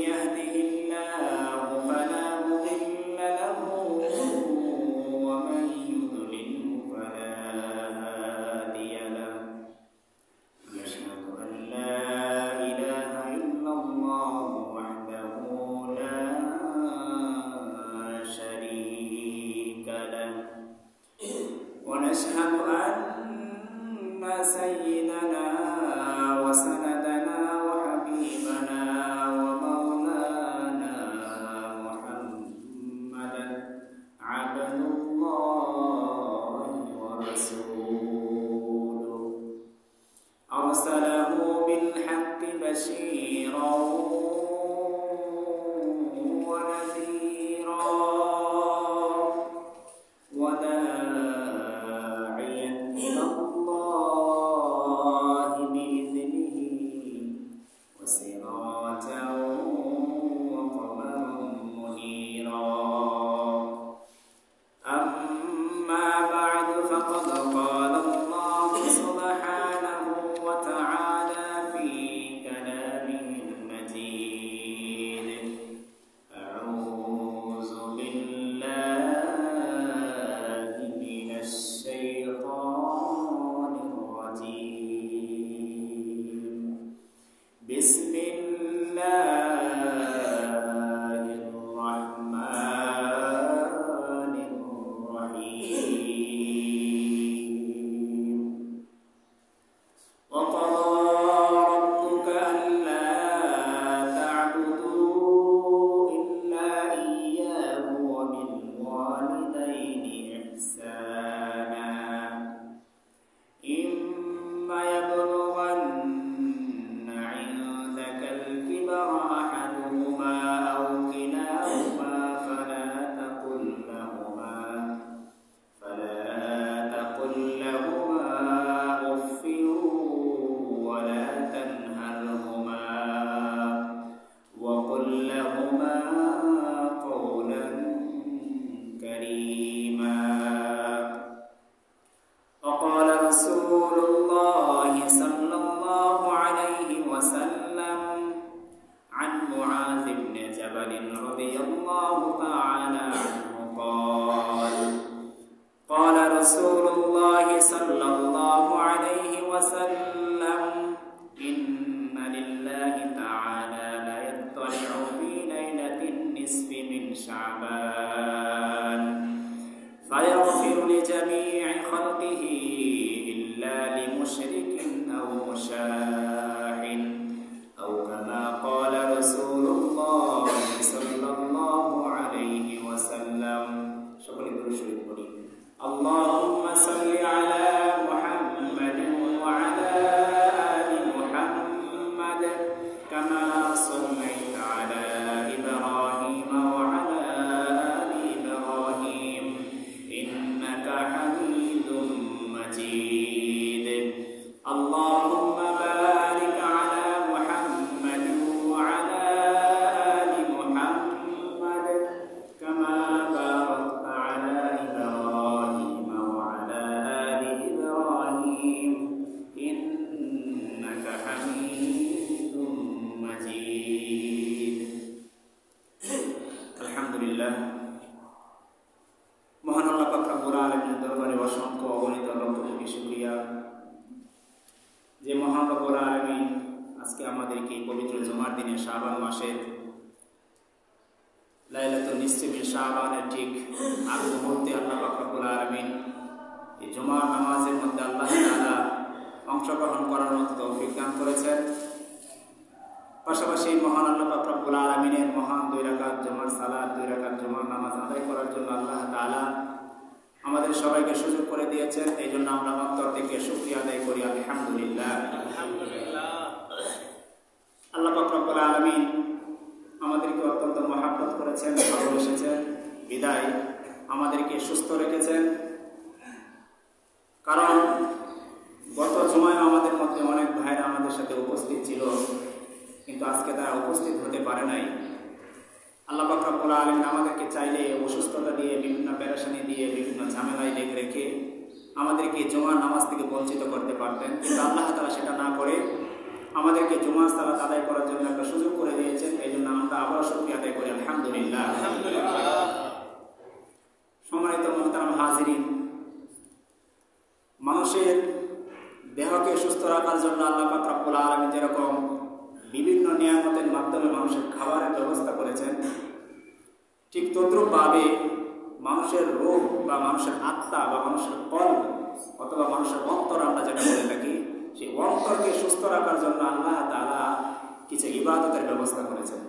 يهده الله فلا مضل له ومن يضلله فلا هادي له أشهد أن لا إله إلا الله وحده لا شريك له ونشهد أن سيدنا وسندنا وحبيبنا ومولانا محمدا عبد الله ورسوله أرسله بالحق بشيرا ونذيرا وداعيا إلى الله بإذنه وسراجا وقمرا منيرا أما بعد فقد قال الله سبحانه وتعالى في كلامه المجيد أعوذ بالله من الشيطان الرجيم بسم الله الرحمن الرحيم وقضى ربك ألا تعبدوا إلا إياه وبالوالدين إحسانا إما يبلغن عندك الكبر أحدهما أو كلاهما فلا تقل لهما أف ولا تنهرهما وقل لهما قولا كريما وقال رسول الله صلى الله عليه وسلم عن معاذ بن جبل رضي الله تعالى عنه قال رسول الله صلى الله عليه وسلم إن لله تعالى لا يطلع في ليلة النصف من شعبان فيغفر لجميع خلقه إلا لمشرك أو مشاحن أو كما قال رسول الله صلى الله عليه وسلم اللهم صل على محمد وعلى آل محمد كما صليت على إبراهيم وعلى آل إبراهيم إنك حميد مجيد اللهم بارك على محمد وعلى آل محمد كما باركت على إبراهيم وعلى آل إبراهيم إنك حميد مجيد الحمد لله মহান আল্লাহ পাক রব্বুল আলামিনের দরবারে অসংখ্য অগণিত লক্ষ কোটি শুকরিয়া যে মহান রব্বুল আলামিন আজকে আমাদেরকে পবিত্র জুমার দিনে শাবান মাসের লাইলাতুল নিসফি মিন শাবানের ঠিক আগ মুহূর্তে আল্লাহ পাক রব্বুল আলামিন এই জুমার নামাজের মধ্যে আল্লাহ তাআলা অংশগ্রহণ করার মতো তৌফিক দান করেছেন। পাশাপাশি মহান আল্লাহ পাক রব্বুল আলামিনের মহান 2 রাকাত জুমার সালাত 2 রাকাত জুমার নামাজ আদায় করার জন্য আল্লাহ তাআলা আমাদের সবাইকে সুযোগ করে দিয়েছেন। এই জন্য আমরা অন্তর থেকে শুকরিয়া আদায় করি আলহামদুলিল্লাহ। আল্লাহ পাক রব্বুল আলামিন আমাদেরকে অত্যন্ত মহব্বত করেছেন, ভালোবেসেছেন, বিদায় আমাদেরকে সুস্থ রেখেছেন। কারণ গত জুমায় আমাদের মধ্যে অনেক ভাইরা আমাদের সাথে উপস্থিত ছিল, কিন্তু আজকে তারা উপস্থিত হতে পারে নাই। আল্লাহ পাক রব্বুল আলামিন আমাদেরকে চাইলে অসুস্থতা দিয়ে, বিভিন্ন পেরেশানি দিয়ে, বিভিন্ন ঝামেলায় রেখে আমাদেরকে জুমার নামাজ থেকে বঞ্চিত করতে পারতেন, কিন্তু আল্লাহ তাআলা সেটা না করে আমাদেরকে জুমার সালাত আদায় করার জন্য একটা সুযোগ করে দিয়েছেন। ঠিক তদ্রূপভাবে মানুষের রোগ বা মানুষের আত্মা বা মানুষের কল্প অথবা মানুষের অন্তর আমরা যেটা বলে থাকি, সেই অন্তরকে সুস্থ রাখার জন্য আল্লাহ তাআলা কিছু ইবাদতের ব্যবস্থা করেছেন।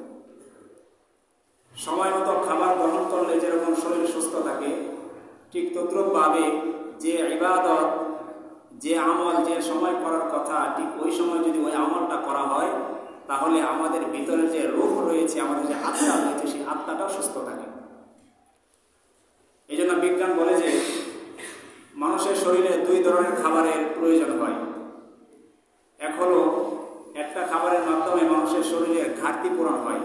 সময় মতো খাবার গ্রহণ করলে যেরকম শরীর সুস্থ থাকে, ঠিক তদ্রূপভাবে যে ইবাদত, যে আমল যে সময় করার কথা, ঠিক ওই সময় যদি ওই আমলটা করা হয়, তাহলে আমাদের ভিতরে যে রূহ রয়েছে, আমাদের যে আত্মা রয়েছে, সেই আত্মাটাও সুস্থ থাকে। এই জন্য বিজ্ঞান বলে যে মানুষের শরীরে দুই ধরনের খাবারের প্রয়োজন হয়। এক হলো একটা খাবারের মাধ্যমে মানুষের শরীরের ঘাটতি পূরণ হয়।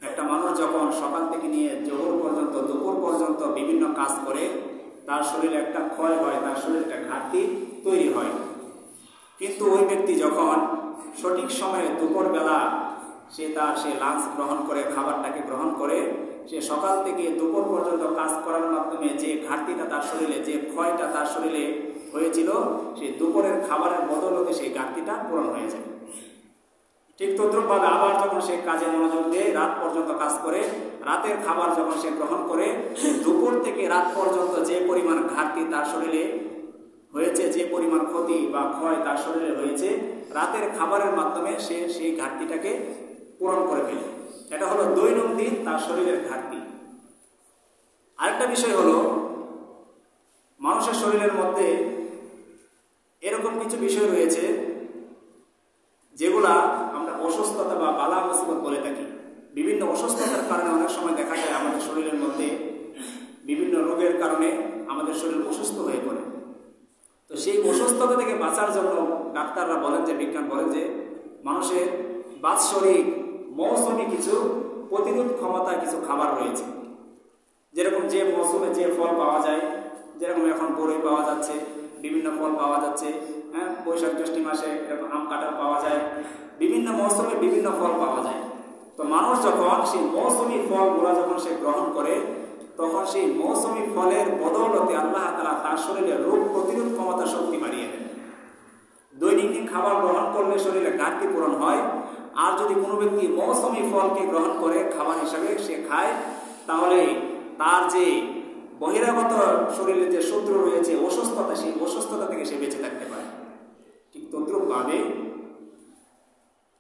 একটা মানুষ যখন সকাল থেকে নিয়ে জোহর পর্যন্ত, দুপুর পর্যন্ত বিভিন্ন কাজ করে, তার শরীরে একটা ক্ষয় হয়, তার শরীরে একটা ঘাটতি তৈরি হয়। কিন্তু ওই ব্যক্তি যখন সঠিক সময়ে দুপুরবেলা সে লাঞ্চ গ্রহণ করে, খাবারটাকে গ্রহণ করে, সে সকাল থেকে দুপুর পর্যন্ত কাজ করার মাধ্যমে যে ঘাটতিটা তার শরীরে, যে ক্ষয়টা তার শরীরে হয়েছিল, সেই দুপুরের খাবারের বদলতে সেই ঘাটতিটা পূরণ হয়ে যায়। ঠিক তদ্রূপভাবে আবার যখন সে কাজে মনোযোগ দিয়ে রাত পর্যন্ত কাজ করে, রাতের খাবার যখন সে গ্রহণ করে, দুপুর থেকে রাত পর্যন্ত যে পরিমাণ ঘাটতি তার শরীরে হয়েছে, যে পরিমাণ ক্ষতি বা ক্ষয় তার শরীরে হয়েছে, রাতের খাবারের মাধ্যমে সে সেই ঘাটতিটাকে পূরণ করে ফেলে। এটা হলো দৈনন্দিন তার শরীরের ঘাটতি। আরেকটা বিষয় হলো, মানুষের শরীরের মধ্যে এরকম কিছু বিষয় রয়েছে যেগুলা আমরা অসুস্থতা বা বালা মুসিবত বলে থাকি। বিভিন্ন অসুস্থতার কারণে অনেক সময় দেখা যায় আমাদের শরীরের মধ্যে বিভিন্ন রোগের কারণে আমাদের শরীর অসুস্থ হয়ে পড়ে। তো সেই অসুস্থতা থেকে বাঁচার জন্য ডাক্তাররা বলেন, যে বিজ্ঞান বলেন যে মানুষের বাৎসরিক মৌসুমী কিছু প্রতিরোধ ক্ষমতা কিছু খাবার রয়েছে। যেরকম যে মৌসুমে যে ফল পাওয়া যায়, যেরকম এখন বরই পাওয়া যাচ্ছে, বিভিন্ন ফল পাওয়া যাচ্ছে, বৈশাখ জ্যৈষ্ঠ মাসে এরকম আম কাঁঠাল পাওয়া যায়, বিভিন্ন মৌসুমে বিভিন্ন ফল পাওয়া যায়। তো মানুষ যখন সেই মৌসুমী ফলগুলো যখন সে গ্রহণ করে, তখন সেই মৌসুমী ফলের বদৌলতে আল্লাহ তাআলা তার শরীরে রোগ প্রতিরোধ ক্ষমতা শক্তি বাড়িয়ে দেন। দৈনিক খাবার গ্রহণ করলে শরীরে ঘাটতি পূরণ হয়। আর যদি কোনো ব্যক্তি মৌসুমী ফলকে গ্রহণ করে খাবার হিসাবে সে খায়, তাহলে তার যে বহিরাগত শরীরে যে শত্রু রয়েছে, অসুস্থতা, সেই অসুস্থতা থেকে সে বেঁচে থাকতে পারে। ঠিক তদ্রূপভাবে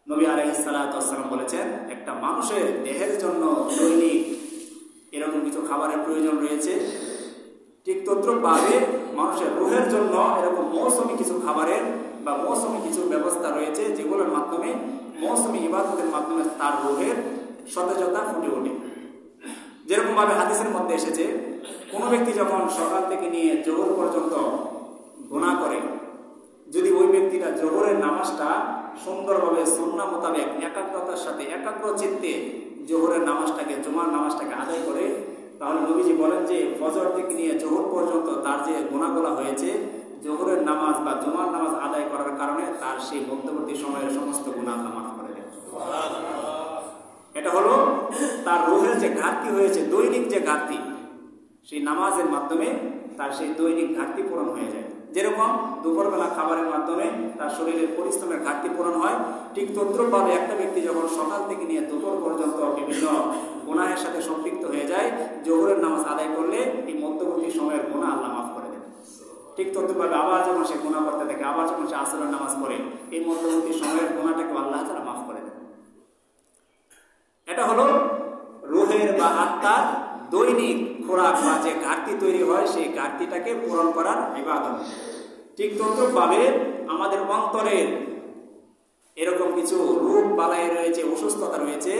নবী আলাইহিস সালাতু ওয়াস সালাম বলেছেন, একটা মানুষের দেহের জন্য দৈনিক এরকম কিছু খাবারের প্রয়োজন রয়েছে। ঠিক তদ্রূপভাবে মানুষের রূহের জন্য এরকম মৌসুমী কিছু খাবারের বা মৌসুমী কিছু ব্যবস্থা রয়েছে, যেগুলোর মাধ্যমে মৌসুমী ইবাদতের মাধ্যমে তার রূহের সতেজতা ফুটে ওঠে। যেরকম ভাবে হাদিসের মধ্যে এসেছে, কোনো ব্যক্তি যখন সকাল থেকে নিয়ে জোহর পর্যন্ত গুনাহ করে, যদি ওই ব্যক্তিটা জোহরের নামাজটা সুন্দরভাবে সুন্নাহ মোতাবেক একাগ্রতার সাথে একাগ্র চিত্তে জোহরের নামাজটাকে, জুমার নামাজটাকে আদায় করে, তাহলে নবীজি বলেন যে ফজর থেকে নিয়ে জোহর পর্যন্ত তার যে গুনাহগুলো হয়েছে, জোহরের নামাজ বা জুমার নামাজ আদায় করার কারণে তার সেই মধ্যবর্তী সময়ের সমস্ত গুনাহ মাফ করে দেন। এটা হলো তার রূহের যে ঘাটতি হয়েছে, দৈনিক যে ঘাটতি, সেই নামাজের মাধ্যমে তার সেই দৈনিক ঘাটতি পূরণ হয়ে যায়। যেরকম দুপুরবেলা খাবারের মাধ্যমে তার শরীরের পরিশ্রমের ঘাটতি পূরণ হয়, ঠিক তদ্রূপভাবে একটা ব্যক্তি যখন সকাল থেকে নিয়ে দুপুর পর্যন্ত বিভিন্ন গুনাহের সাথে সম্পৃক্ত হয়ে যায়, জোহরের নামাজ আদায় করলে এই মধ্যবর্তী সময়ের গুনাহ আল্লাহ মাফ করে দেন। ঠিক তদ্রূপভাবে আবার যখন সে গুনাহ করতে থাকে, আবার যখন সে আসরের নামাজ পড়ে, এই মধ্যবর্তী সময়ের গুনাহটাকে আল্লাহ তাআলা মাফ করে দেন। এটা হলো রূহের বা আত্মার দৈনিক খোরাক বা যে ঘাটতি তৈরি হয়, সেই ঘাটতিটাকে পূরণ করার ইবাদত। ঠিক তদ্রূপভাবে আমাদের অন্তরের এরকম কিছু রোগ বালাই রয়েছে, অসুস্থতা রয়েছে,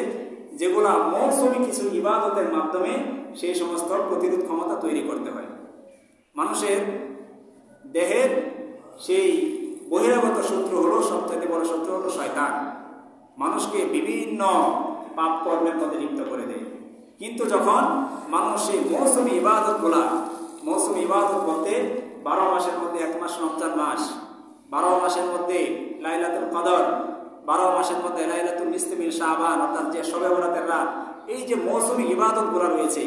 যেগুলা মৌসুমী কিছু ইবাদতের মাধ্যমে সেই সমস্ত প্রতিরোধ ক্ষমতা তৈরি করতে হয়। মানুষের দেহের সেই বহিরাগত শত্রু হলো, সবচেয়ে বড় শত্রু হলো শয়তান। মানুষকে বিভিন্ন পাপ কর্মের মধ্যে লিপ্ত করে দেয়। কিন্তু যখন মানুষ সেই মৌসুমী ইবাদতগুলা, মৌসুমী ইবাদত বলতে 12 মাসের মধ্যে 1 মাস রমজান মাস, 12 মাসের মধ্যে লাইলাতুল কদর, 12 মাসের মধ্যে লাইলাতুল নিসফি মিন শাবান, অর্থাৎ যে শবে বরাতের রাত, এই যে মৌসুমী ইবাদতগুলো রয়েছে,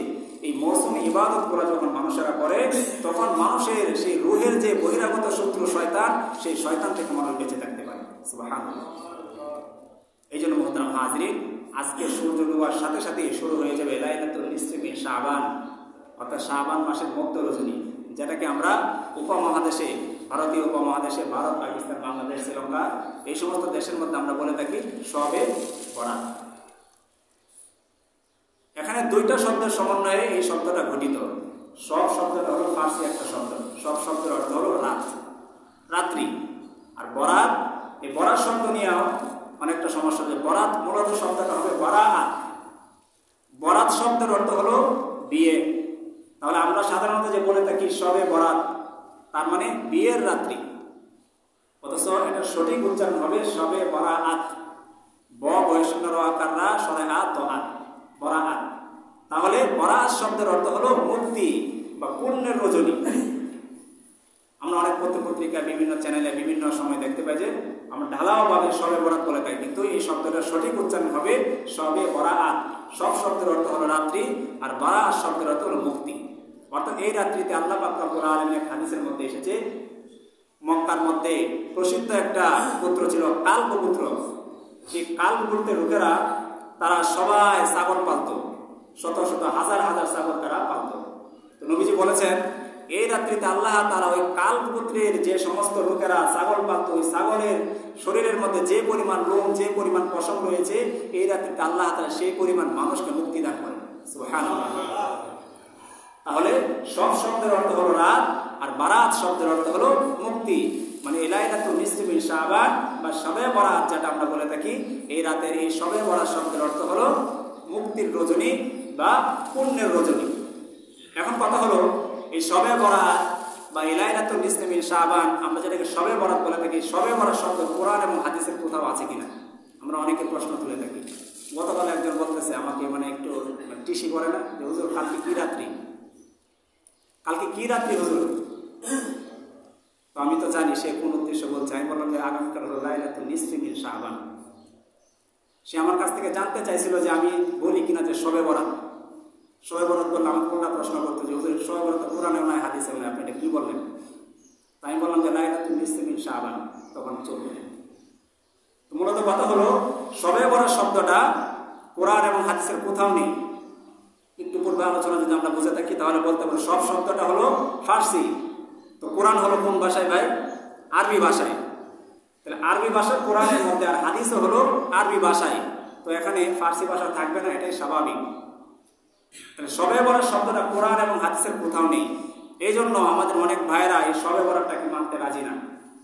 এই মৌসুমী ইবাদতগুলো যখন মানুষেরা করে, তখন মানুষের সেই রূহের যে বহিরাগত শত্রু শয়তান, সেই শয়তান থেকে মানুষ বেঁচে থাকতে পারে। সুবহানাল্লাহ। এই জন্য মুহতারাম হাজরিন, আজকে সূর্য ডোবার সাথে সাথে শুরু হয়ে যাবে লাইলাতুল নিসফি মিন শাবান, অর্থাৎ শাবান মাসের মধ্য রজনী, যেটাকে আমরা উপমহাদেশে, ভারতীয় উপমহাদেশে, ভারত, পাকিস্তান, বাংলাদেশ, শ্রীলঙ্কা এই সমস্ত দেশের মধ্যে আমরা বলে থাকি শবে বরাত। এখানে দুইটা শব্দের সমন্বয়ে এই শব্দটা গঠিত। সব শব্দটা হলো ফার্সি একটা শব্দ, সব শব্দের অর্থ হলো রাত, রাত্রি। আর বরাত, এই বরাত শব্দ নিয়েও অনেকটা সমস্যা, যে বরাত মূলত শব্দটা হবে বরাত। বরাত শব্দের অর্থ হলো বিয়ে। তাহলে আমরা সাধারণত যে বলে থাকি শবে বরাত, তার মানে বিয়ের রাত্রি, অথচ এটা সঠিক উচ্চারণ হবে শবে বরাত। ব বয়সন্য আকার রা সরে আত বরাত। তাহলে বরাত শব্দের অর্থ হলো মুক্তি বা পুণ্যের রজনী। আমরা অনেক পত্রিকায়, বিভিন্ন চ্যানেলে বিভিন্ন সময় দেখতে পাই যে আমরা ঢালাওভাবে শবে বরাত বলে থাকি, কিন্তু এই শব্দটার সঠিক উচ্চারণ হবে শবে বরাত। সব শব্দের অর্থ হলো রাত্রি, আর বরাত শব্দের অর্থ হলো মুক্তি। অর্থাৎ এই রাত্রিতে আল্লাহ পাক রব্বুল আলামিনের হাদিসের মধ্যে এসেছে, মক্কার মধ্যে প্রসিদ্ধ একটা পুত্র ছিল কালব পুত্র। সেই কালব পুত্রের লোকেরা তারা সবাই ছাগল পালত, শত শত হাজার হাজার ছাগল তারা পালত। তো নবীজি বলেছেন এই রাত্রিতে আল্লাহ তাআলা ওই কালব পুত্রের যে সমস্ত লোকেরা ছাগল পালত, ওই ছাগলের শরীরের মধ্যে যে পরিমাণ লোম, যে পরিমাণ পশম রয়েছে, এই রাত্রিতে আল্লাহ তাআলা সেই পরিমাণ মানুষকে মুক্তি দান করেন। সুবহানাল্লাহ। তাহলে সব শব্দের অর্থ হলো রাত, আর বারাত শব্দের অর্থ হলো মুক্তি। মানে লাইলাতুল নিসফি মিন শাবান বা শবে বরাত যেটা আমরা বলে থাকি, এই রাতের এই শবে বরাত শব্দের অর্থ হলো মুক্তির রজনী বা পুণ্যের রজনী। এখন কথা হলো এই শবে বরাত বা লাইলাতুল নিসফি মিন শাবান, আমরা যেটাকে শবে বরাত বলে থাকি, শবে বরাত শব্দ কোরআন এবং হাদিসের কোথাও আছে কিনা আমরা অনেকে প্রশ্ন তুলে থাকি। গতকাল একজন বলতেছে আমাকে, মানে একটু টিসি করে না, যে হুজুর কালকে কি রাত্রি, কালকে কি রাত্রি হুজুর? তো আমি তো জানি সে কোন উদ্দেশ্য বলছে। আমি বললাম যে আগামীকাল হলো লাইলাতুল নিসফি মিন শাবান। সে আমার কাছ থেকে জানতে চাইছিল যে আমি বলি কিনা যে শবে বরাত। শবে বরাত বললে আমাকে কোনটা প্রশ্ন করতো যে হুজুর শবে বরাত কোরআনে নয়, হাদিসে নয়, আপনি এটা কি বললেন? তাই আমি বললাম যে লাইলাতুল নিসফি মিন শাবান, তখন চলবে। তো মূলত কথা হলো শবে বরাত শব্দটা কোরআন এবং হাদিসের কোথাও নেই। একটু পূর্বে আলোচনা যদি আমরা বুঝে থাকি তাহলে বলতে পারি সব শব্দটা হলো ফার্সি। তো কোরআন হলো কোন ভাষায় ভাই? আরবি ভাষায়। তাহলে আরবি ভাষা কোরআনের মধ্যে, আর হাদিসও হলো আরবি ভাষায়। তো এখানে ফার্সি ভাষা থাকবে না, এটাই স্বাভাবিক। তাহলে শবে বরাত শব্দটা কোরআন এবং হাদিসের কোথাও নেই। এই জন্য আমাদের অনেক ভাইরা এই শবে বরাতটাকে মানতে রাজি না।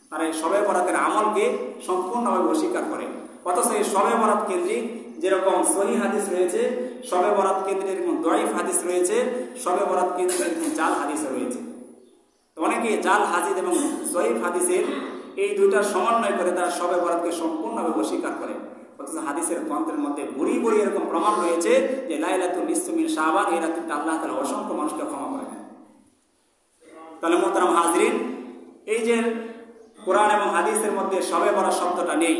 তারা এই শবে বরাতের আমলকে সম্পূর্ণভাবে অস্বীকার করে। অথচ এই শবে বরাত কেন্দ্রিক যেরকম সহিহ হাদিস রয়েছে, শবে বরাত কেন্দ্রিক এরকম দয়ীফ হাদিস রয়েছে, শবে বরাত কেন্দ্রিক এরকম জাল হাদিসও রয়েছে। তো অনেকে জাল হাদিস এবং দয়ীফ হাদিসের এই দুইটার সমন্বয় করে তারা শবে বরাতকে সম্পূর্ণভাবে অস্বীকার করে। অথচ হাদিসের গ্রন্থের মধ্যে বুড়ি বুড়ি এরকম প্রমাণ রয়েছে যে লাইলাতুল নিসফি মিন শাবান, এই রাত্রিতে আল্লাহ তাআলা অসংখ্য মানুষকে ক্ষমা করে দেন। তাহলে মোহতারাম হাজরিন, এই যে কোরআন এবং হাদিসের মধ্যে শবে বরাত শব্দটা নেই,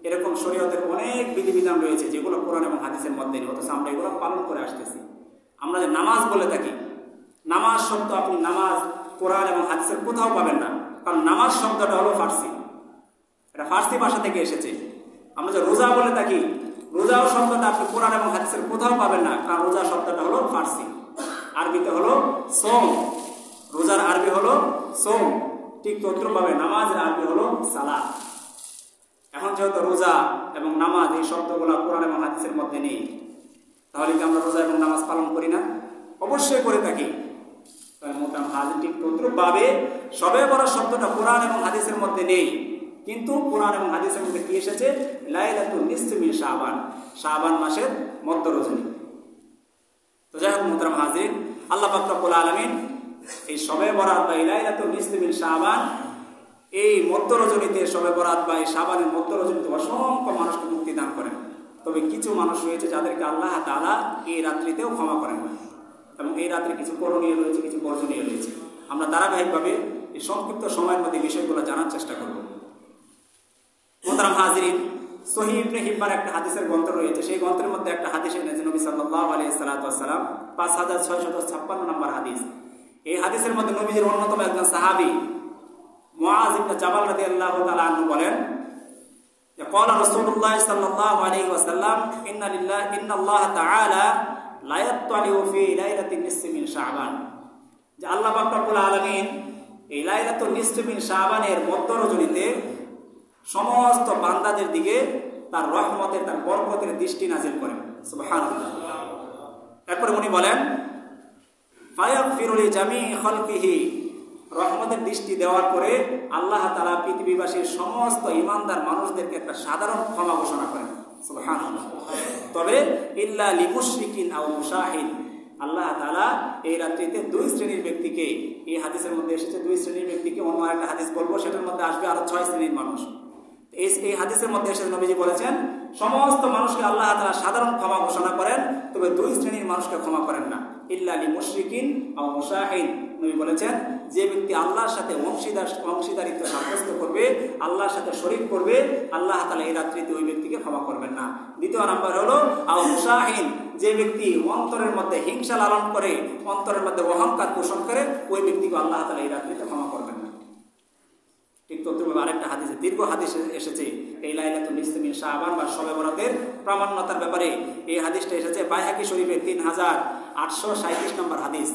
এরকম শরীয়তের অনেক বিধিবিধান রয়েছে যেগুলো কোরআন এবং হাদিসের মধ্যে নেই, অথচ আমরা এগুলো পালন করে আসতেছি। আমরা যে নামাজ বলে থাকি, নামাজ শব্দ আপনি নামাজ কোরআন এবং হাদিসের কোথাও পাবেন না, কারণ নামাজ শব্দটা হলো ফার্সি, এটা ফার্সি ভাষা থেকে এসেছে। আমরা যে রোজা বলে থাকি, রোজাও শব্দটা আপনি কোরআন এবং হাদিসের কোথাও পাবেন না, কারণ রোজা শব্দটা হলো ফার্সি। আরবিতে হলো সোম, রোজার আরবি হলো সোম। ঠিক তদ্রুপভাবে নামাজের আরবি হলো সালাত। এখন যেহেতু রোজা এবং নামাজ এই শব্দগুলো কোরআন এবং হাদিসের মধ্যে নেই, তাহলে কি আমরা রোজা এবং নামাজ পালন করি না? অবশ্যই করে থাকি। তাহলে মোটামুটি হাজির ঠিক তদ্রুপভাবে শবে বরাত শব্দটা কোরআন এবং হাদিসের মধ্যে নেই, কিন্তু কোরআন এবং হাদিসের মধ্যে কি এসেছে? লাইলাতুল নিসফি মিন শাবান, শাবান মাসের মধ্য রজনী। তো যাই হোক মোহতারাম হাজির, আল্লাহ পাক রব্বুল আলামিন এই শবে বরাত বা লাইলাতুল নিসফি মিন শাবান, এই মধ্য রজনীতে শবে বরাত বা এই শাবানের মধ্য রজনীতে অসংখ্য মানুষকে মুক্তি দান করেন। তবে কিছু মানুষ রয়েছে যাদেরকে আল্লাহ তাআলা এই রাত্রিতেও ক্ষমা করেন না, এবং এই রাত্রে কিছু করণীয় রয়েছে, কিছু বর্জনীয় রয়েছে। আমরা ধারাবাহিকভাবে এই সংক্ষিপ্ত সময়ের মধ্যে বিষয়গুলো জানার চেষ্টা করব। মোহতারাম হাজিরিন, সহিহ ইবনে হিব্বান একটা হাদিসের গ্রন্থ রয়েছে, সেই গ্রন্থের মধ্যে একটা হাদিস এনেছেন নবী সাল্লাল্লাহু আলাইহি ওয়াসাল্লাম, 5656 নম্বর হাদিস। এই হাদিসের মধ্যে নবীজির অন্যতম একজন সাহাবী মুআয ইবনে জাবাল রাদিয়াল্লাহু তাআলা আনহু বলেন قال رسول الله صلى الله عليه وسلم إن الله تعالى لا يطلع في ليلة النصف من شعبان যে আল্লাহ পাক রব্বুল আলামিন এই লাইলাতুল নিসফ মিন শাবানের মধ্য রজনীতে সমস্ত বান্দাদের দিকে তার রহমতের তার বরকতের দৃষ্টি নাযিল করেন সুবহানাল্লাহ। এরপর উনি বলেন ফায়াগফিরু লিজামিই খালকিহি, রহমতের দৃষ্টি দেওয়ার পরে আল্লাহ তাআলা পৃথিবীবাসীর সমস্ত ঈমানদার মানুষদেরকে একটা সাধারণ ক্ষমা ঘোষণা করেন সুবহানাল্লাহ। তবে ইল্লা লিমুশরিকিন আও মুশাহিন, আল্লাহ তাআলা এই রাত্রিতে দুই শ্রেণীর ব্যক্তিকে, এই হাদিসের মধ্যে এসেছে দুই শ্রেণীর ব্যক্তিকে, অন্য একটা হাদিস বলবো সেটার মধ্যে আসবে আরো 6 শ্রেণীর মানুষ। এই হাদিসের মধ্যে এসে নবীজি বলেছেন সমস্ত মানুষকে আল্লাহ তাআলা সাধারণ ক্ষমা ঘোষণা করেন, তবে দুই শ্রেণীর মানুষকে ক্ষমা করেন না। ইল্লা লিমুশরিকিন আও মুশাহিন, নবী বলেছেন যে ব্যক্তি আল্লাহর সাথে অংশীদারিত্ব সাব্যস্ত করবে, আল্লাহর সাথে শরীক করবে, আল্লাহ তাআলা এই রাত্রিতে ওই ব্যক্তিকে ক্ষমা করবেন না। দ্বিতীয় নাম্বার হলো আও মুশাহিন, যে ব্যক্তি অন্তরের মধ্যে হিংসা লালন করে, অন্তরের মধ্যে অহংকার পোষণ করে, ওই ব্যক্তিকে আল্লাহ তাআলা এই রাত্রিতে ক্ষমা করবেন না। ঠিক তদ্রুপ আরেকটা হাদিসে, দীর্ঘ হাদিস এসেছে এই লাইলাতুল নিসফ মিন শাবান বা শবে বরাতের প্রামাণ্যতার ব্যাপারে। এই হাদিসটা এসেছে বাইহাকি শরীফের 3837 নম্বর হাদিস।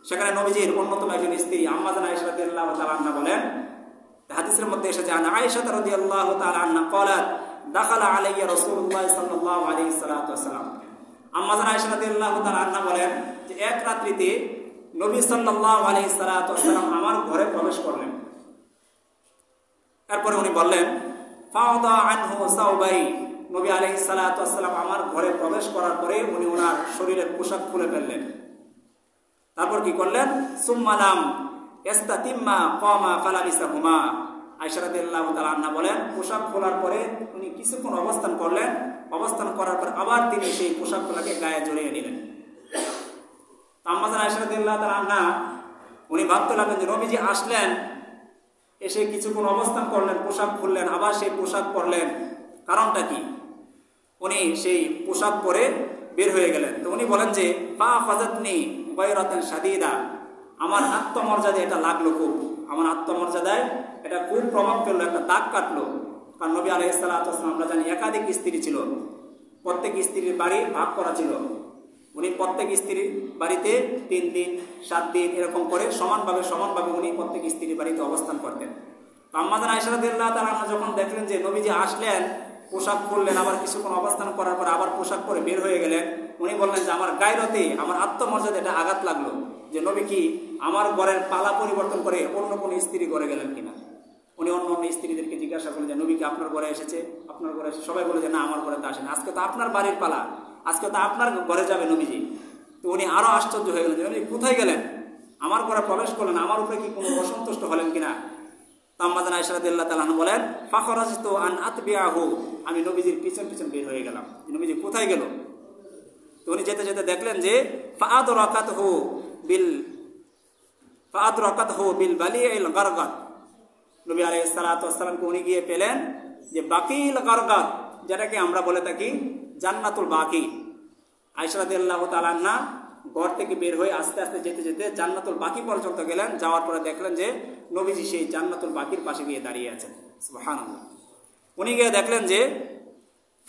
সেখানে নবীজির অন্যতম একজন স্ত্রী আম্মা জানা আয়েশা রাদিয়াল্লাহু তাআলা আনহা বলেন, হাদিসের মধ্যে এসেছে আন আয়েশা রাদিয়াল্লাহু তাআলা আনহা ক্বালাত দাখালা আলাইয়া রাসূলুল্লাহ সাল্লাল্লাহু আলাইহি ওয়াসাল্লাম। আম্মা জানা আয়েশা রাদিয়াল্লাহু তাআলা আনহা বলেন যে এক রাত্রিতে নবী সাল্লাল্লাহু আলাইহি ওয়াসাল্লাম আমার ঘরে প্রবেশ করলেন। তারপরে উনি বললেন ফাওদা আনহু সাওবাই, নবী আলাইহিস সালাতু ওয়াস সালাম আমার ঘরে প্রবেশ করার পরে উনি ওনার শরীরের পোশাক খুলে ফেললেন। তারপর কি করলেন সুম্মা লাম ইস্তাতিম্মা কামা ফালাবিসাহুমা। আয়েশা রাদিয়াল্লাহু তাআলা আনহা বলেন পোশাক খোলার পরে উনি কিছুক্ষণ অবস্থান করলেন, অবস্থান করার পর আবার তিনি সেই পোশাকগুলোকে গায়ে জড়িয়ে নিলেন। আম্মা জানা আয়েশা রাদিয়াল্লাহু তাআলা আনহা উনি ভাবতে লাগলেন যে নবীজি আসলেন, এসে কিছুক্ষণ অবস্থান করলেন, পোশাক খুললেন, আবার সেই পোশাক পরলেন, কারণটা কি? উনি সেই পোশাক পরে বের হয়ে গেলেন। তো উনি বলেন যে ফা ফাজাতনি গায়রাতান শাদীদা, আমার আত্মমর্যাদা এটা লাগলো খুব, আমার আত্মমর্যাদায় এটা খুব প্রভাব ফেললো, একটা দাগ কাটলো। কারণ নবী আলাইহিস সালাতু ওয়াস সালাম আমরা জানি একাধিক স্ত্রী ছিল, প্রত্যেক স্ত্রীর বাড়ি ভাগ করা ছিল। উনি প্রত্যেক স্ত্রীর বাড়িতে 3 দিন 7 দিন এরকম করে সমানভাবে উনি প্রত্যেক স্ত্রীর বাড়িতে অবস্থান করতেন। তো আম্মা জানা আয়েশা রাদিয়াল্লাহু তাআলা যখন দেখলেন যে নবীজি আসলেন, পোশাক খুললেন, আবার কিছুক্ষণ অবস্থান করার পর আবার পোশাক পরে বের হয়ে গেলেন, উনি বললেন যে আমার গায়রতে, আমার আত্মমর্যাদা এটা আঘাত লাগলো যে নবী কি আমার ঘরের পালা পরিবর্তন করে অন্য কোনো স্ত্রী ঘরে গেলেন কিনা। উনি অন্য স্ত্রীদেরকে জিজ্ঞাসা করলেন যে নবী কি আপনার ঘরে এসেছে, আপনার ঘরে এসে সবাই বলে যে না আমার ঘরে তো আসেন, আজকে তো আপনার বাড়ির পালা, আজকে তো আপনার ঘরে যাবে নবীজি। তো উনি আরো আশ্চর্য হয়ে গেলেন যে উনি কোথায় গেলেন, আমার ঘরে প্রবেশ করলেন, আমার উপরে কি কোনো অসন্তুষ্ট হলেন কিনা। আম্মা জানা আয়েশা রাদিয়াল্লাহু তাআলা আনহা বলেন ফাখরাজতু আন আতবিআহু, আমি নবীজির পিছন পিছন বের হয়ে গেলাম, নবীজি কোথায় গেল। তো উনি যেতে যেতে দেখলেন যে ফাআদরাকাতহু বিল বালিইল গারগাত, নবী আলাইহিস সালাতু ওয়াস সালামকে উনি গিয়ে পেলেন যে বাকিল গারগাত, যেটাকে আমরা বলে থাকি জান্নাতুল বাকি। আয়েশা রাদিয়াল্লাহু তাআলা আনহা ঘর থেকে বের হয়ে আস্তে আস্তে যেতে যেতে জান্নাতুল বাকি পর্যন্ত গেলেন। যাওয়ার পরে দেখলেন যে নবীজি সেই জান্নাতুল বাকির পাশে গিয়ে দাঁড়িয়ে আছেন। সুবহানাল্লাহ। উনি গিয়ে দেখলেন যে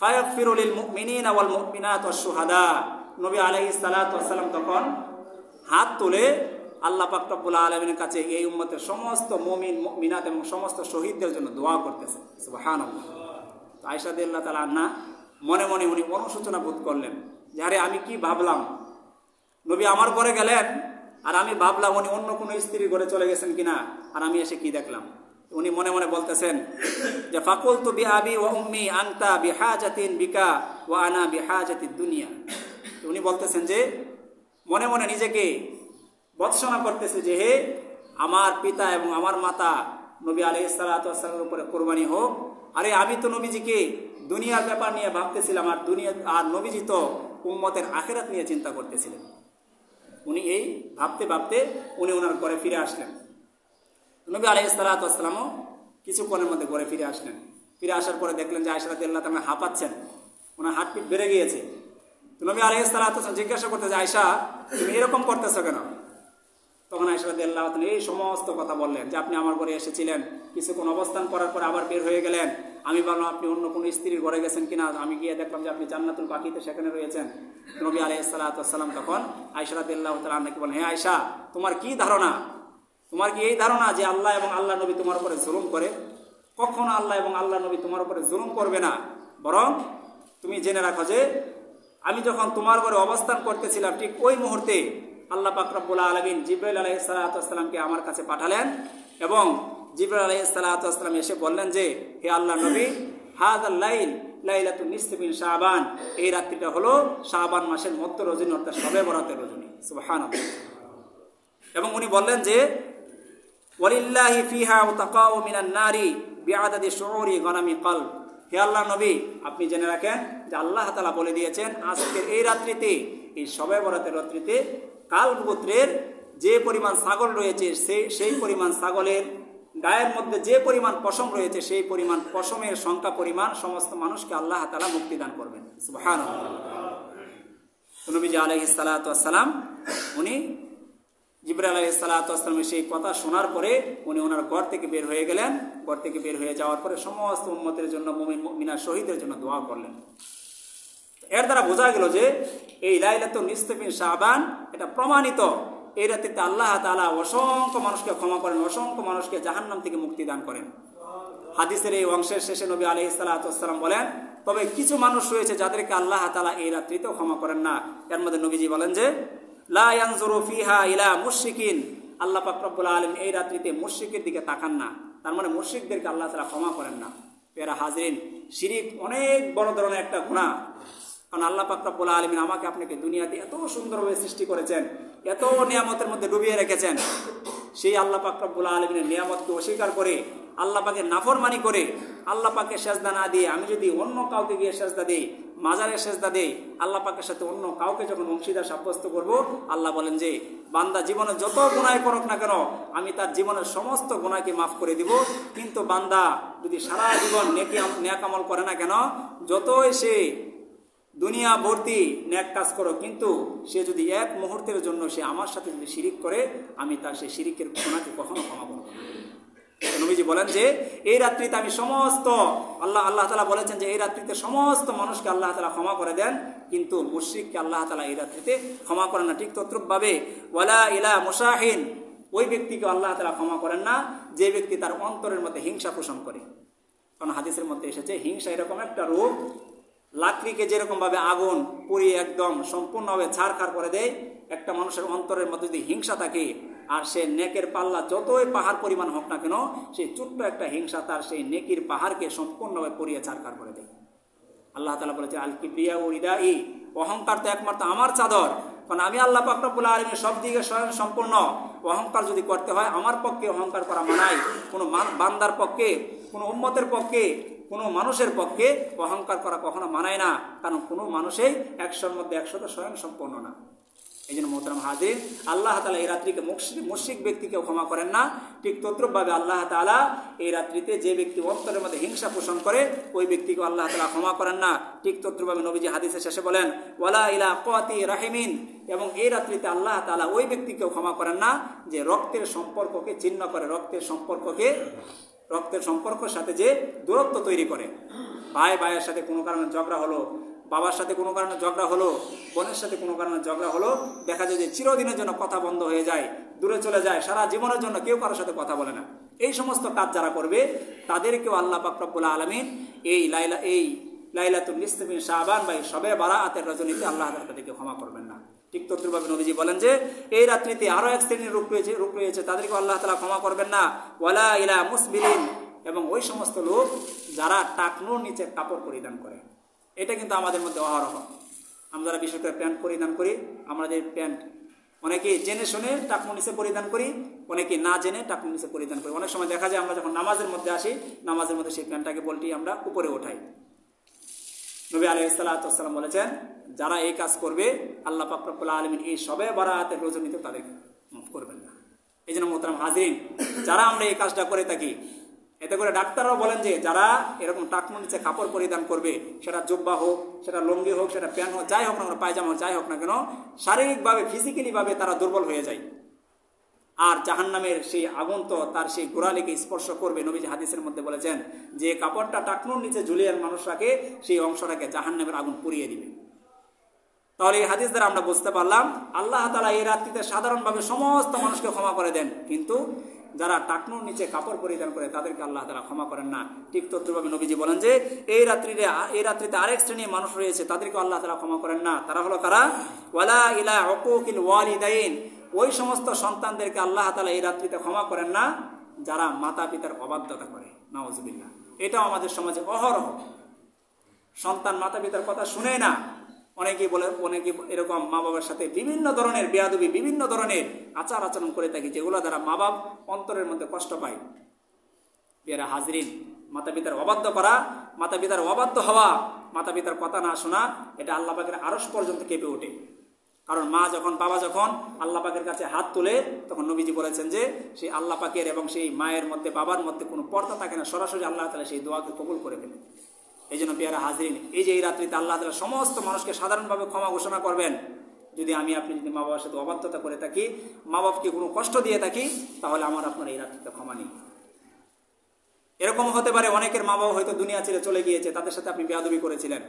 ফায়াগফিরু লিল মুমিনিনা ওয়াল মুমিনাত ওয়াশ শুহাদা, নবী আলাইহিস সালাতু ওয়াস সালাম তখন হাত তুলে আল্লাহ পাক রব্বুল আলামিনের কাছে এই উম্মতের সমস্ত মুমিন মুমিনাত এবং সমস্ত শহীদদের জন্য দোয়া করতেছেন। সুবহানাল্লাহ। তো আয়েশা রাদিয়াল্লাহু তাআলা আনহা মনে মনে উনি অনুশোচনা বোধ করলেন যে আরে আমি কি ভাবলাম, নবী আমার ঘরে গেলেন আর আমি ভাবলাম উনি অন্য কোনো স্ত্রীর ঘরে চলে গেছেন কিনা, আর আমি এসে কি দেখলাম। উনি মনে মনে বলতেছেন যে ফাকুলতু বিআবি ওয়া উম্মি আনতা বিহাজাতিন বিকা ওয়া আনা বিহাজাতিদ দুনিয়া। উনি বলতেছেন যে মনে মনে নিজেকে বৎসনা করতেছে যে হে আমার পিতা এবং আমার মাতা নবী আলাইহিস সালাতু ওয়াস সালামের উপরে কুরবানি হোক, আরে আমি তো নবীজিকে দুনিয়ার ব্যাপার নিয়ে ভাবতেছিলাম, আর নবীজি তো উম্মতের আখিরাত নিয়ে চিন্তা করতেছিলেন। উনি এই ভাবতে ভাবতে উনি ওনার ঘরে ফিরে আসলেন। নবী আলাইহিস সালাতু ওয়াস সালামও কিছুক্ষণের মধ্যে ঘরে ফিরে আসলেন। ফিরে আসার পরে দেখলেন যে আয়েশা রাদিয়াল্লাহু তাআলা হাঁপাচ্ছেন, ওনার হার্টবিট বেড়ে গিয়েছে। তো নবী আলাইহিস সালাতু ওয়াস সালাম জিজ্ঞাসা করতে যে আয়েশা তুমি এরকম করতেছো কেন? তো তখন আয়েশা রাদিয়াল্লাহু তাআলা এই সমস্ত কথা বললেন যে আপনি আমার ঘরে এসেছিলেন, কিছুক্ষণ অবস্থান করার পর আবার বের হয়ে গেলেন। আমি বললাম আপনি অন্য কোনো স্ত্রীর ঘরে গেছেন কিনা, আমি গিয়ে দেখলাম যে আপনি জান্নাতুল বাকিতে সেখানে রয়েছেন। নবী আলাইহিস সালাতু ওয়াস সালাম তখন আয়েশা রাদিয়াল্লাহু তাআলা আনহাকে বলেন, হে আয়েশা, তোমার কি ধারণা, তোমার কি এই ধারণা যে আল্লাহ এবং আল্লাহ নবী তোমার উপরে জুলুম করে? কখনো আল্লাহ এবং আল্লাহ নবী তোমার উপরে জুলুম করবে না, বরং তুমি জেনে রাখো যে আমি যখন তোমার ঘরে অবস্থান করতেছিলাম ঠিক ওই মুহূর্তে আল্লাহ পাক রব্বুল আলামিন জিবরাইল আলাইহিস সালাতু ওয়াস সালামকে আমার কাছে পাঠালেন এবং জিবরাইল আলাইহিস সালাতু ওয়াস সালাম এসে বললেন যে হে আল্লাহ নবী, হাযাল লাইল লাইলাতুন নিসফি মিন শাবান, এই রাত্রিটা হলো শাবান মাসের মধ্য রজনী অর্থাৎ শবে বরাতের রজনী। সুবহানাল্লাহ। এবং উনি বললেন যে ওয়ালিল্লাহি ফিহা ওয়াতাকাউ মিনান নারি বিআদাদি শুউরি গনামি কলব, হে আল্লাহ নবী আপনি জেনে রাখেন যে আল্লাহ তাআলা বলে দিয়েছেন আজকের এই রাত্রিতে, এই শবে বরাতের রাত্রিতে কালব গোত্রের যে পরিমাণ ছাগল রয়েছে সেই পরিমাণ ছাগলের গায়ের মধ্যে যে পরিমাণ পশম রয়েছে সেই পরিমাণ পশমের সংখ্যা পরিমাণ সমস্ত মানুষকে আল্লাহ তাআলা মুক্তি দান করবেন। সুবহানাল্লাহ। নবীজি আলাইহিস সালাতু ওয়াস সালাম উনি জিবরাইল আলাইহিস সালাতু ওয়াস সালামের সেই কথা শোনার পরে উনি ওনার ঘর থেকে বের হয়ে গেলেন। ঘর থেকে বের হয়ে যাওয়ার পরে সমস্ত উম্মতের জন্য মুমিন মুমিনা শহীদের জন্য দোয়া করলেন। এর দ্বারা বোঝা গেল যে এই লাইলাতুন নিসফি মিন শাবান এটা প্রমাণিত, এই রাত্রিতে আল্লাহ তাআলা অসংখ্য মানুষকে ক্ষমা করেন, অসংখ্য মানুষকে জাহান্নাম থেকে মুক্তি দান করেন। হাদিসের এই অংশের শেষে নবী আলাইহিস সালাতু ওয়াস সালাম বলেন, তবে কিছু মানুষ রয়েছে যাদেরকে আল্লাহ তাআলা এই রাত্রিতেও ক্ষমা করেন না। এর মধ্যে নবীজি বলেন যে লা ইয়ানজুরু ফিহা ইলা মুশরিকিন, আল্লাহ পাক রব্বুল আলামিন এই রাত্রিতে মুশরিকের দিকে তাকান না, তার মানে মুশরিকদেরকে আল্লাহ তাআলা ক্ষমা করেন না। প্রিয় হাজরিন, শিরক অনেক বড় ধরনের একটা গুনাহ। কারণ আল্লাহ পাক রব্বুল আলামিন আমাকে আপনাকে দুনিয়াতে এত সুন্দরভাবে সৃষ্টি করেছেন, এত নিয়ামতের মধ্যে ডুবিয়ে রেখেছেন, সেই আল্লাহ পাক রব্বুল আলামিনের নিয়ামতকে অস্বীকার করে আল্লাহ পাকের নাফরমানি করে আল্লাহ পাকের সেজদা না দিয়ে আমি যদি অন্য কাউকে গিয়ে সেজদা দিই, মাজারে সেজদা দেই, আল্লাহ পাকের সাথে অন্য কাউকে যখন অংশীদার সাব্যস্ত করব, আল্লাহ বলেন যে বান্দা জীবনে যত গুনাহ করুক না কেন আমি তার জীবনের সমস্ত গুনাহকে মাফ করে দিব। কিন্তু বান্দা যদি সারা জীবন নেক আমল করে না কেন, যতই সে দুনিয়া ভর্তি নেক কাজ করো, কিন্তু সে যদি এক মুহূর্তের জন্য সে আমার সাথে যদি শিরিক করে, আমি তার সেই শিরিকের গুনাহকে কখনো ক্ষমা করব না। নবীজি বলেন যে এই রাত্রিতে আমি সমস্ত আল্লাহ তাআলা বলেছেন যে এই রাত্রিতে সমস্ত মানুষকে আল্লাহ তাআলা ক্ষমা করে দেন, কিন্তু মুশরিককে আল্লাহ তাআলা এই রাত্রিতে ক্ষমা করেন না। ঠিক তদ্রূপভাবে ওয়ালা ইলা মুশাহিন, ওই ব্যক্তিকে আল্লাহ তাআলা ক্ষমা করেন না যে ব্যক্তি তার অন্তরের মধ্যে হিংসা পোষণ করে। কারণ হাদিসের মধ্যে এসেছে হিংসা এরকম একটা রোগ, লাকড়িকে যেরকম ভাবে আগুন পুড়িয়ে একদম সম্পূর্ণভাবে ছারখার করে দেয়, একটা মানুষের অন্তরের মধ্যে যদি হিংসা থাকে আর সে নেকের পাল্লা যতই পাহাড় পরিমাণ হোক না কেন, সেই ছোট্ট একটা হিংসা তার সেই নেকির পাহাড়কে সম্পূর্ণভাবে পুড়িয়ে ছারখার করে দেয়। আল্লাহ তাআলা বলেছে আল কিবরিয়া ও রিদাই, অহংকার তো একমাত্র আমার চাদর। কারণ আমি আল্লাহ পাক রব্বুল আলামিন সব দিকে স্বয়ং সম্পূর্ণ। অহংকার যদি করতে হয় আমার পক্ষে অহংকার করা মানায়, কোনো বান্দার পক্ষে, কোনো উম্মতের পক্ষে, কোনো মানুষের পক্ষে অহংকার করা কখনো মানায় না। কারণ কোনো মানুষই 100-র মধ্যে 100 স্বয়ং সম্পূর্ণ না। এই জন্য মোহতারাম হাজির, আল্লাহ তাআলা এই রাত্রিকে মুশরিক ব্যক্তিকেও ক্ষমা করেন না। ঠিক তদ্রূপভাবে আল্লাহ তাআলা এই রাত্রিতে যে ব্যক্তি অন্তরের মধ্যে হিংসা পোষণ করে ওই ব্যক্তিকে আল্লাহ তাআলা ক্ষমা করেন না। ঠিক তদ্রূপভাবে নবীজি হাদিসের শেষে বলেন ওয়ালা ইলা কাতি রাহিমিন, এবং এই রাত্রিতে আল্লাহ তাআলা ওই ব্যক্তিকেও ক্ষমা করেন না যে রক্তের সম্পর্ককে ছিন্ন করে, রক্তের সম্পর্কের সাথে যে দূরত্ব তৈরি করে। ভাইয়ের সাথে কোনো কারণে ঝগড়া হলো, বাবার সাথে কোনো কারণে ঝগড়া হলো, বোনের সাথে কোনো কারণে ঝগড়া হলো, দেখা যায় যে চিরদিনের জন্য কথা বন্ধ হয়ে যায়, দূরে চলে যায়, সারা জীবনের জন্য কেউ কারোর সাথে কথা বলে না। এই সমস্ত কাজ যারা করবে তাদেরকেও আল্লাহ পাক রব্বুল আলামিন এই লাইলাতুন নিসফি মিন শাবান বা শবে বারাআতের রজনীতে আল্লাহ তাদেরকে ক্ষমা করবেন না। ঠিক তদ্রূপভাবে নবীজি বলেন যে এই রাত্রিতে আরো এক শ্রেণীর রূপ রয়েছে তাদেরকে আল্লাহ তাআলা ক্ষমা করবেন না। ওয়ালা ইলা মুসবিলিন, এবং ওই সমস্ত লোক যারা টাকনুর নিচে কাপড় পরিধান করে। এটা কিন্তু আমাদের মধ্যে অহরহ। আমরা যারা বিশেষ করে প্যান্ট পরিধান করি, আমাদের প্যান্ট অনেকে জেনে শুনে টাকনুর নিচে পরিধান করি, অনেকে না জেনে টাকনুর নিচে পরিধান করি। অনেক সময় দেখা যায় আমরা যখন নামাজের মধ্যে আসি, নামাজের মধ্যে সেই প্যান্টটাকে বলটি আমরা উপরে ওঠাই। নবী আলাইহিস সালাতু ওয়াস সালাম বলেছেন যারা এই কাজ করবে আল্লাহ পাক রব্বুল আলামিন এই শবে বারাআতের রজনীতে তাদেরকে মাফ করবেন না। এই জন্য মোহতারাম হাজিরিন, যারা আমরা এই কাজটা করে থাকি, এতে করে ডাক্তাররাও বলেন যে যারা এরকম টাকনুর নিচে কাপড় পরিধান করবে, সেটা জুব্বা হোক, সেটা লুঙ্গি হোক, সেটা প্যান্ট হোক, যাই হোক না কেন, পায়জামা হোক, যাই হোক না কেন, শারীরিকভাবে ফিজিক্যালি ভাবে তারা দুর্বল হয়ে যায়। আর জাহান্নামের সেই আগুন তো তার সেই গোড়ালিকে স্পর্শ করবে। নবীজি হাদিসের মধ্যে বলেছেন যে কাপড়টা টাকনুর নিচে ঝুলিয়ে মানুষ রাখে সেই অংশটাকে জাহান্নামের আগুন পুড়িয়ে দিবে। তাহলে এই হাদিস দ্বারা আমরা বুঝতে পারলাম আল্লাহ তাআলা এই রাত্রিতে সাধারণভাবে সমস্ত মানুষকে ক্ষমা করে দেন, কিন্তু যারা টাকনুর নিচে কাপড় পরিধান করে তাদেরকে আল্লাহ তাআলা ক্ষমা করেন না। ঠিক তদ্রুপভাবে নবীজি বলেন যে এই রাত্রিতে আরেক শ্রেণীর মানুষ রয়েছে, তাদেরকে আল্লাহ তাআলা ক্ষমা করেন না। তারা হলো কারা? ওয়ালা ইলা উকুকিল ওয়ালিদাইন, ওই সমস্ত সন্তানদেরকে আল্লাহ তাআলা এই রাত্রিতে ক্ষমা করেন না যারা মাতা পিতার অবাধ্যতা করে। নাউজুবিল্লাহ। এটাও আমাদের সমাজে অহরহ। সন্তান মাতা পিতার কথা শুনে না। অনেকে এরকম মা বাবার সাথে বিভিন্ন ধরনের বেয়াদবি, বিভিন্ন ধরনের আচার আচরণ করে থাকি, যেগুলো দ্বারা মা বাপ অন্তরের মধ্যে কষ্ট পায়। পেয়ারা হাজরিন, মাতা পিতার অবাধ্য করা, মাতা পিতার অবাধ্য হওয়া, মাতা পিতার কথা না শোনা, এটা আল্লাহ পাকের আরশ পর্যন্ত কেঁপে ওঠে। কারণ মা যখন, বাবা যখন আল্লাহ পাকের কাছে হাত তোলে, তখন নবীজি বলেছেন যে সেই আল্লাহ পাকের এবং সেই মায়ের মধ্যে, বাবার মধ্যে কোনো পর্দা থাকে না, সরাসরি আল্লাহ তাআলা সেই দোয়াকে কবুল করে ফেলে। এই জন্য পেয়ারা হাজরিন, এই যে এই রাত্রিতে আল্লাহ তাআলা সমস্ত মানুষকে সাধারণভাবে ক্ষমা ঘোষণা করবেন। যদি আপনি যদি মা বাবার সাথে অবাধ্যতা করে থাকি, মা বাবাকে কোনো কষ্ট দিয়ে থাকি, তাহলে আমার আপনার এই রাত্রিতে ক্ষমা নেই। এরকম হতে পারে অনেকের মা বাবা হয়তো দুনিয়া ছেড়ে চলে গিয়েছে, তাদের সাথে আপনি বেয়াদবি করেছিলেন।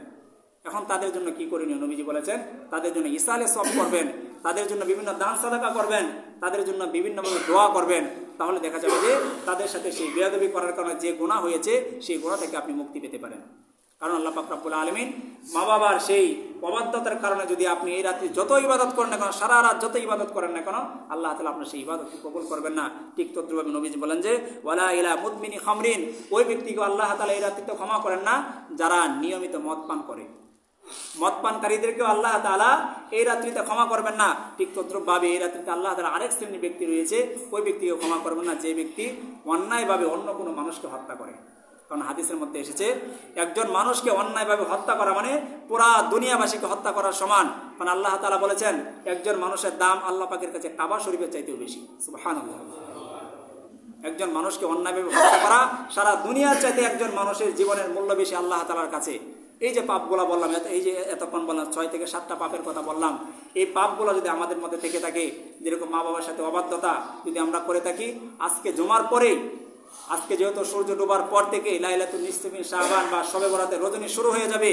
এখন তাদের জন্য কি করণীয়? নবীজি বলেছেন তাদের জন্য ইসালে সওয়াব করবেন, তাদের জন্য বিভিন্ন দান সাদাকা করবেন, তাদের জন্য বিভিন্নভাবে দোয়া করবেন। তাহলে দেখা যাবে যে তাদের সাথে সেই বেয়াদবি করার কারণে যে গুনাহ হয়েছে সেই গুনাহ থেকে আপনি মুক্তি পেতে পারেন। কারণ আল্লাহ পাক রব্বুল আলামিন মা বাবার সেই অবাধ্যতার কারণে যদি আপনি এই রাত্রি যত ইবাদত করেন না কেন, সারা রাত যত ইবাদত করেন না কেন, আল্লাহ তাআলা আপনার সেই ইবাদতকে কবুল করবেন না। ঠিক তদ্রুপভাবে নবীজি বলেন যে ওয়ালা ইলা মুদমিনি খামরিন, ওই ব্যক্তিকে আল্লাহ তাআলা এই রাত্রিতে ক্ষমা করেন না যারা নিয়মিত মদ পান করে। মদ পানকারীদেরকেও আল্লাহ তাআলা এই রাত্রিতে ক্ষমা করবেন না। ঠিক তদ্রুপভাবে এই রাত্রিতে আল্লাহ তাআলা আরেক শ্রেণীর ব্যক্তি রয়েছে, ওই ব্যক্তিকে ক্ষমা করবেন না যে ব্যক্তি অন্যায়ভাবে অন্য কোনো মানুষকে হত্যা করে। কারণ হাদিসের মধ্যে এসেছে একজন মানুষকে অন্যায়ভাবে হত্যা করা মানে পুরা দুনিয়াবাসীকে হত্যা করার সমান। কারণ আল্লাহ তাআলা বলেছেন একজন মানুষের দাম আল্লাহ পাকের কাছে কাবা শরীফের চাইতেও বেশি। সুবহানাল্লাহ। একজন মানুষকে অন্যায়ভাবে হত্যা করা সারা দুনিয়ার চাইতে একজন মানুষের জীবনের মূল্য বেশি আল্লাহ তাআলার কাছে। এই যে পাপগুলো বললাম, এই যে এতক্ষণ বললাম 6 থেকে 7টা পাপের কথা বললাম, এই পাপগুলো যদি আমাদের মধ্যে থেকে থাকে, যেরকম মা বাবার সাথে অবাধ্যতা যদি আমরা করে থাকি, আজকে জুমার পরেই, আজকে যেহেতু সূর্য ডোবার পর থেকে লাইলাতুল নিসফি মিন শাবান বা শবে বরাতের রজনী শুরু হয়ে যাবে,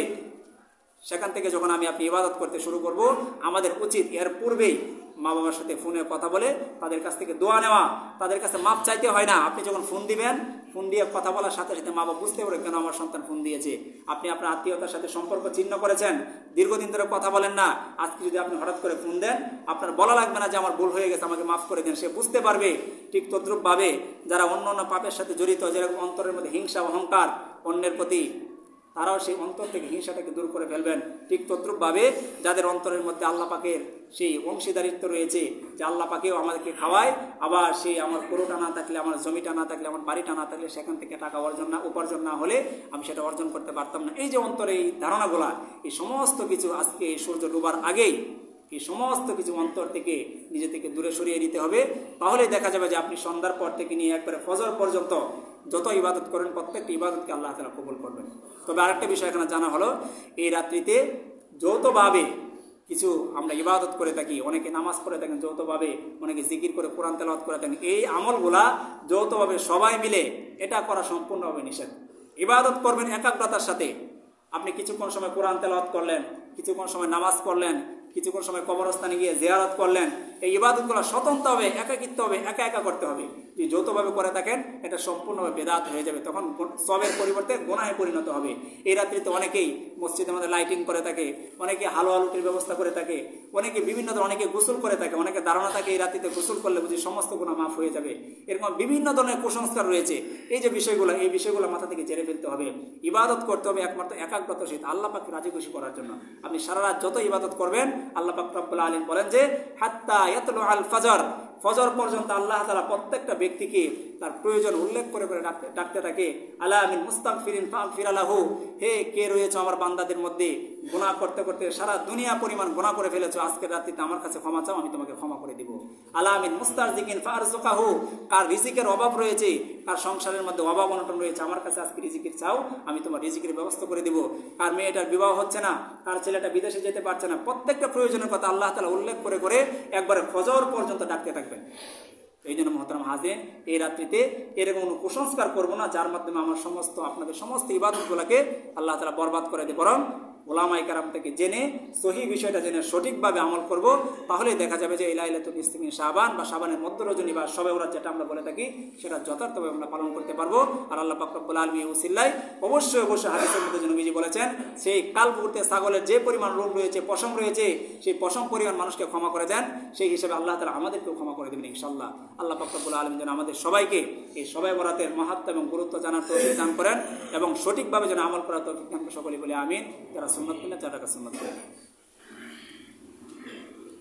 সেখান থেকে যখন আপনি ইবাদত করতে শুরু করব, আমাদের উচিত এর পূর্বেই মা বাবার সাথে ফোনে কথা বলে তাদের কাছ থেকে দোয়া নেওয়া। তাদের কাছে মাপ চাইতে হয় না। আপনি যখন ফোন দিবেন, ফোন দিয়ে কথা বলার সাথে সাথে মা বাবা বুঝতে পারে কেন আমার সন্তান ফোন দিয়েছে। আপনি আপনার আত্মীয়তার সাথে সম্পর্ক ছিন্ন করেছেন, দীর্ঘদিন ধরে কথা বলেন না, আজকে যদি আপনি হঠাৎ করে ফোন দেন, আপনার বলা লাগবে না যে আমার ভুল হয়ে গেছে, আমাকে মাফ করে দেন, সে বুঝতে পারবে। ঠিক তদ্রুপভাবে যারা অন্য অন্য পাপের সাথে জড়িত, যেরকম অন্তরের মধ্যে হিংসা অহংকার অন্যের প্রতি, তারাও সেই অন্তর থেকে হিংসাটাকে দূর করে ফেলবেন। ঠিক তদ্রুপভাবে যাদের অন্তরের মধ্যে আল্লাহ পাকের সেই অংশীদারিত্ব রয়েছে, যে আল্লাহ পাকেও আমাদেরকে খাওয়ায়, আবার সেই আমার গরুটা না থাকলে, আমার জমিটা না থাকলে, আমার বাড়িটা না থাকলে সেখান থেকে টাকা উপার্জন না হলে আমি সেটা অর্জন করতে পারতাম না। এই যে অন্তরে এই ধারণাগুলা, এই সমস্ত কিছু আজকে সূর্য ডোবার আগেই এই সমস্ত কিছু অন্তর থেকে নিজে থেকে দূরে সরিয়ে নিতে হবে। তাহলে দেখা যাবে যে আপনি সন্ধ্যার পর থেকে নিয়ে একবারে ফজর পর্যন্ত যত ইবাদত করেন, প্রত্যেকটি ইবাদতকে আল্লাহ তাআলা কবুল করবেন। তবে আরেকটা বিষয় এখানে জানা হলো, এই রাত্রিতে যৌথভাবে কিছু আমরা ইবাদত করে থাকি, অনেকে নামাজ পড়ে থাকেন যৌথভাবে, অনেকে জিকির করে কোরআন তেলাওয়াত করে থাকেন। এই আমলগুলা যৌথভাবে সবাই মিলে এটা করা সম্পূর্ণভাবে নিষেধ। ইবাদত করবেন একাগ্রতার সাথে। আপনি কিছুক্ষণ সময় কোরআন তেলাওয়াত করলেন, কিছুক্ষণ সময় নামাজ পড়লেন, কিছুক্ষণ সময় কবরস্থানে গিয়ে জিয়ারত করলেন। এই ইবাদতগুলো স্বতন্ত্র হবে, একাকিত্ব হবে, একা একা করতে হবে। যদি যৌথভাবে করে থাকেন, এটা সম্পূর্ণভাবে বেদাত হয়ে যাবে, তখন সবের পরিবর্তে গুনাহে পরিণত হবে। এই রাত্রিতে অনেকেই মসজিদের মধ্যে লাইটিং করে থাকে, অনেকে হালুয়া লুটির ব্যবস্থা করে থাকে, অনেকে বিভিন্ন ধরনের, অনেকে গোসল করে থাকে, অনেকে ধারণা থাকে এই রাত্রিতে গোসল করলে বুঝি সমস্ত গুনাহ মাফ হয়ে যাবে। এরকম বিভিন্ন ধরনের কুসংস্কার রয়েছে। এই যে বিষয়গুলো, এই বিষয়গুলো মাথা থেকে ঝেড়ে ফেলতে হবে। ইবাদত করতে হবে একমাত্র একাগ্রতার সহিত আল্লাহ পাককে রাজি খুশি করার জন্য। আপনি সারা রাত যত ইবাদত করবেন, আল্লাহ পাক রব্বুল আলামিন বলেন যে হাত্তা ইয়াতলু আল ফাজর, ফজর পর্যন্ত আল্লাহ তাআলা প্রত্যেকটা ব্যক্তিকে তার প্রয়োজন উল্লেখ করে করে ডাকতে থাকে। আলা মিন মুস্তাগফিরিন ফাগফির লাহু, হে কে রয়েছে আমার বান্দাদের মধ্যে গুনাহ করতে করতে সারা দুনিয়া পরিমাণ গুনাহ করে ফেলেছো, আজকের রাত্রিতে আমার কাছে ক্ষমা চাও, আমি তোমাকে ক্ষমা করে দিব। আলা মিন মুস্তারজিকিন ফারজুকাহু, কার রিজিকের অভাব রয়েছে, কার সংসারের মধ্যে অভাব অনটন রয়েছে, আমার কাছে আজকে রিজিকের চাও, আমি তোমার রিজিকের ব্যবস্থা করে দিব। কার মেয়েটার বিবাহ হচ্ছে না, কার ছেলেটা বিদেশে যেতে পারছে না, প্রত্যেকটা প্রয়োজনের কথা আল্লাহ তাআলা উল্লেখ করে করে একবারে ফজর পর্যন্ত ডাকতে থাকবেন। এই জন্য মহতারাম হাজির, এই রাত্রিতে এরকম কোনো কুসংস্কার করবো না যার মাধ্যমে আমার আপনাদের সমস্ত ইবাদতগুলোকে আল্লাহ তাআলা বরবাদ করে দেয়। বরং ওলামায়ে কেরাম থেকে জেনে সহি বিষয়টা জেনে সঠিকভাবে আমল করব, তাহলেই দেখা যাবে যে এই লাইলাতুল ইসতিমিন শাবান বা শাবানের মধ্য রজনী বা শবে বরাত যেটা আমরা বলে থাকি সেটা যথার্থভাবে আমরা পালন করতে পারবো। আর আল্লাহ পাক রব্বুল আলামিন উসিল্লায় অবশ্যই হাদিসের মধ্যে নবীজি বলেছেন, সেই কাল মুহূর্তে ছাগলের যে পরিমাণ রোগ রয়েছে, পশম রয়েছে, সেই পশম পরিমাণ মানুষকে ক্ষমা করে দেন, সেই হিসেবে আল্লাহ তাআলা আমাদেরকেও ক্ষমা করে দেবেন ইনশাআল্লাহ। আল্লাহ পাক রব্বুল আলামিন যেন আমাদের সবাইকে এই শবে বরাতের মাহাত্ম্য এবং গুরুত্ব জানার তৌফিক দান করেন এবং সঠিকভাবে যেন আমল করার তৌফিক দান করেন সকলে বলে আমিন। যারা সুন্নাত কিনা যারা সুন্নাত করেন।